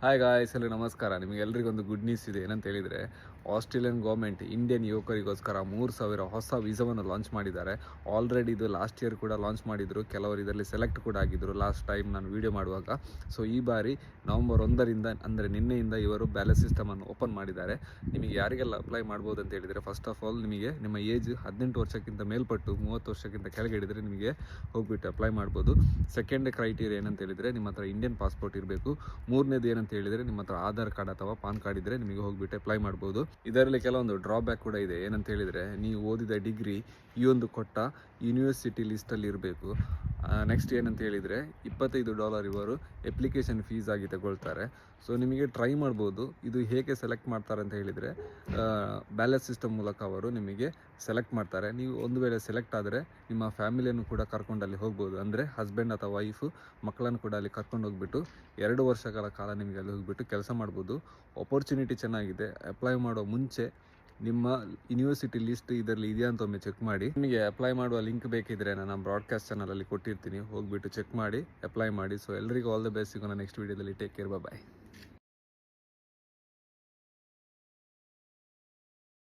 Hi guys, ಎಲ್ಲರಿಗೂ ನಮಸ್ಕಾರ. ನಿಮಗೆಲ್ಲರಿಗೊಂದು good news ಇದೆ. ಏನಂತ ಹೇಳಿದರೆ, ಆಸ್ಟ್ರೇಲಿಯನ್ ಗೌರ್ಮೆಂಟ್ ಇಂಡಿಯನ್ ಯುವಕರಿಗೋಸ್ಕರ 3,000 ಹೊಸ ವೀಸಾವನ್ನು ಲಾಂಚ್ ಮಾಡಿದ್ದಾರೆ. ಆಲ್ರೆಡಿ ಇದು ಲಾಸ್ಟ್ ಇಯರ್ ಕೂಡ ಲಾಂಚ್ ಮಾಡಿದರು. ಕೆಲವರು ಇದರಲ್ಲಿ ಸೆಲೆಕ್ಟ್ ಕೂಡ ಆಗಿದ್ದರು ಲಾಸ್ಟ್ ಟೈಮ್ ನಾನು ವೀಡಿಯೋ ಮಾಡುವಾಗ. ಸೊ ಈ ಬಾರಿ ನವಂಬರ್ 1ರಿಂದ ಅಂದರೆ ನಿನ್ನೆಯಿಂದ ಇವರು ಬ್ಯಾಲೆನ್ಸ್ ಸಿಸ್ಟಮನ್ನು ಓಪನ್ ಮಾಡಿದ್ದಾರೆ. ನಿಮಗೆ ಯಾರಿಗೆಲ್ಲ ಅಪ್ಲೈ ಮಾಡ್ಬೋದು ಅಂತ ಹೇಳಿದರೆ, ಫಸ್ಟ್ ಆಫ್ ಆಲ್ ನಿಮಗೆ ನಿಮ್ಮ ಏಜ್ 18 ವರ್ಷಕ್ಕಿಂತ ಮೇಲ್ಪಟ್ಟು 30 ವರ್ಷಕ್ಕಿಂತ ಕೆಳಗೆ ಹಿಡಿದರೆ ನಿಮಗೆ ಹೋಗ್ಬಿಟ್ಟು ಅಪ್ಲೈ ಮಾಡ್ಬೋದು. ಸೆಕೆಂಡ್ ಕ್ರೈಟೀರಿಯಾ ಏನಂತ ಹೇಳಿದರೆ, ನಿಮ್ಮ ಹತ್ರ ಇಂಡಿಯನ್ ಪಾಸ್ಪೋರ್ಟ್ ಇರಬೇಕು. ಮೂರನೇದು ಏನಂತ ಹೇಳಿದರೆ, ನಿಮ್ಮ ಹತ್ರ ಆಧಾರ್ ಕಾರ್ಡ್ ಅಥವಾ ಪಾನ್ ಕಾರ್ಡ್ ಇದ್ದರೆ ನಿಮಗೆ ಹೋಗ್ಬಿಟ್ಟು ಅಪ್ಲೈ ಮಾಡ್ಬೋದು. ಇದರಲ್ಲಿ ಕೆಲವೊಂದು ಡ್ರಾಬ್ಯಾಕ್ ಕೂಡ ಇದೆ. ಏನಂತ ಹೇಳಿದರೆ, ನೀವು ಓದಿದ ಡಿಗ್ರಿ ಈ ಒಂದು ಕೊಟ್ಟ ಯೂನಿವರ್ಸಿಟಿ ಲಿಸ್ಟಲ್ಲಿ ಇರಬೇಕು. ನೆಕ್ಸ್ಟ್ ಏನಂತ ಹೇಳಿದರೆ, $25 ಇವರು ಅಪ್ಲಿಕೇಶನ್ ಫೀಸ್ ಆಗಿ ತಗೊಳ್ತಾರೆ. ಸೊ ನಿಮಗೆ ಟ್ರೈ ಮಾಡ್ಬೋದು. ಇದು ಹೇಗೆ ಸೆಲೆಕ್ಟ್ ಮಾಡ್ತಾರೆ ಅಂತ ಹೇಳಿದರೆ, ಬ್ಯಾಲೆನ್ಸ್ ಸಿಸ್ಟಮ್ ಮೂಲಕ ಅವರು ನಿಮಗೆ ಸೆಲೆಕ್ಟ್ ಮಾಡ್ತಾರೆ. ನೀವು ಒಂದು ವೇಳೆ ಸೆಲೆಕ್ಟ್ ಆದರೆ ನಿಮ್ಮ ಫ್ಯಾಮಿಲಿಯನ್ನು ಕೂಡ ಕರ್ಕೊಂಡು ಅಲ್ಲಿ ಹೋಗ್ಬೋದು. ಅಂದರೆ ಹಸ್ಬೆಂಡ್ ಅಥವಾ ವೈಫು ಮಕ್ಕಳನ್ನು ಕೂಡ ಅಲ್ಲಿ ಕರ್ಕೊಂಡು ಹೋಗ್ಬಿಟ್ಟು 2 ವರ್ಷಗಳ ಕಾಲ ನಿಮಗೆ ಅಲ್ಲಿ ಹೋಗ್ಬಿಟ್ಟು ಕೆಲಸ ಮಾಡ್ಬೋದು. ಆಪರ್ಚುನಿಟಿ ಚೆನ್ನಾಗಿದೆ. ಅಪ್ಲೈ ಮಾಡೋ ಮುಂಚೆ ನಿಮ್ಮ ಯೂನಿವರ್ಸಿಟಿ ಲಿಸ್ಟ್ ಇದರಲ್ಲಿ ಇದೆಯಾ ಅಂತ ಒಮ್ಮೆ ಚೆಕ್ ಮಾಡಿ. ನಿಮಗೆ ಅಪ್ಲೈ ಮಾಡುವ ಲಿಂಕ್ ಬೇಕಿದ್ರೆ ನಾನು ಬ್ರಾಡ್ಕಾಸ್ಟ್ ಚಾನಲಲ್ಲಿ ಕೊಟ್ಟಿರ್ತೀನಿ, ಹೋಗ್ಬಿಟ್ಟು ಚೆಕ್ ಮಾಡಿ ಅಪ್ಲೈ ಮಾಡಿ. ಸೊ ಎಲ್ಲರಿಗೂ ಆಲ್ ದ ಬೆಸ್ಟ್. ಸಿಗೋಣ ನೆಕ್ಸ್ಟ್ ವೀಡಿಯೋದಲ್ಲಿ. ಟೇಕ್ ಕೇರ್, ಬಾಯ್.